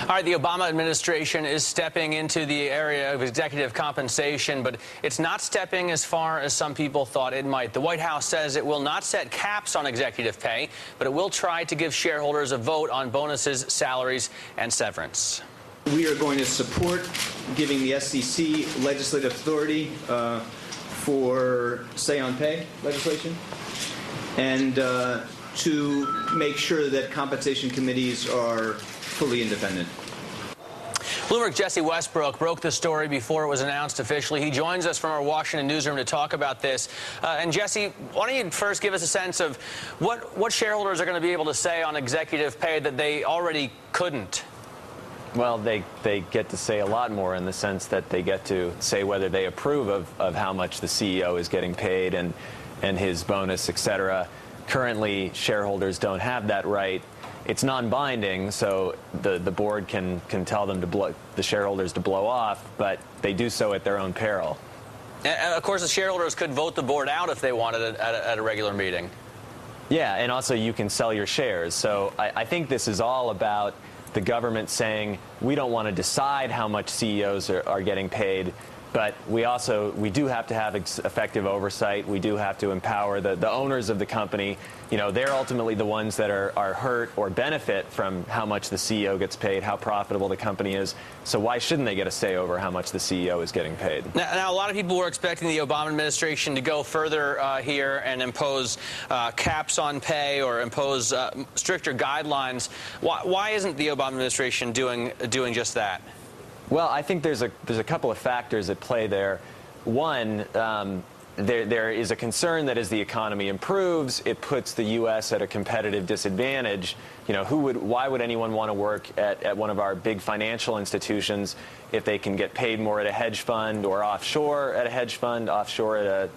All right, the Obama administration is stepping into the area of executive compensation, but it's not stepping as far as some people thought it might. The White House says it will not set caps on executive pay, but it will try to give shareholders a vote on bonuses, salaries, and severance. We are going to support giving the SEC legislative authority for say-on-pay legislation and to make sure that compensation committees are fully independent. Bloomberg Jesse Westbrook broke the story before it was announced officially. He joins us from our Washington newsroom to talk about this. And Jesse, why don't you first give us a sense of what shareholders are going to be able to say on executive pay that they already couldn't? Well, they get to say a lot more in the sense that they get to say whether they approve of how much the CEO is getting paid and his bonus, et cetera. Currently, shareholders don't have that right. It's non-binding, so the board can tell them the shareholders to blow off, but they do so at their own peril. And of course, the shareholders could vote the board out if they wanted it at a regular meeting. Yeah, and also you can sell your shares. So I think this is all about the government saying we don't want to decide how much CEOs are getting paid, but we do have to have effective oversight. We do have to empower the owners of the company. You know, they're ultimately the ones that are hurt or benefit from how much the CEO gets paid, how profitable the company is. So why shouldn't they get a say over how much the CEO is getting paid? Now a lot of people were expecting the Obama administration to go further here and impose caps on pay or impose stricter guidelines. Why isn't the Obama administration doing just that? Well, I think there's a couple of factors at play there. One, there is a concern that as the economy improves, it puts the U.S. at a competitive disadvantage. You know, why would anyone want to work at one of our big financial institutions if they can get paid more at a hedge fund or offshore at a hedge fund, offshore at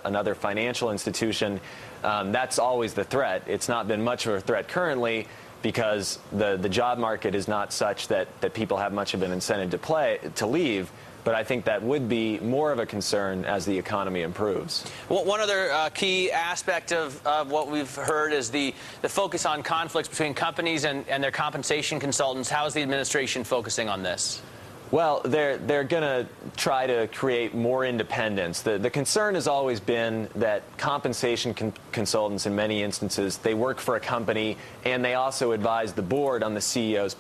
another financial institution? That's always the threat. It's not been much of a threat currently, because the job market is not such that people have much of an incentive to leave. But I think that would be more of a concern as the economy improves. Well, one other key aspect of what we've heard is the focus on conflicts between companies and their compensation consultants. How is the administration focusing on this? Well, they're going to try to create more independence. The concern has always been that compensation consultants, in many instances, they work for a company and they also advise the board on the CEO's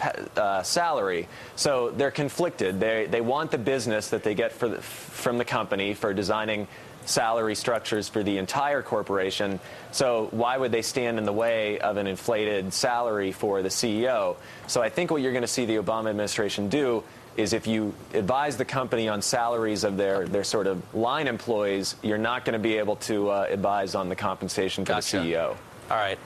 salary. So they're conflicted. They want the business that they get from the company for designing salary structures for the entire corporation. So why would they stand in the way of an inflated salary for the CEO? So I think what you're going to see the Obama administration do is if you advise the company on salaries of their sort of line employees, you're not going to be able to advise on the compensation for the CEO. All right.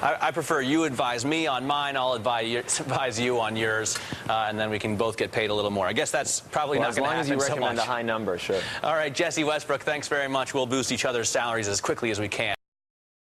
I prefer you advise me on mine, I'll advise you on yours, and then we can both get paid a little more. I guess that's probably not going to happen so much. As long as you recommend a high number, sure. All right, Jesse Westbrook, thanks very much. We'll boost each other's salaries as quickly as we can.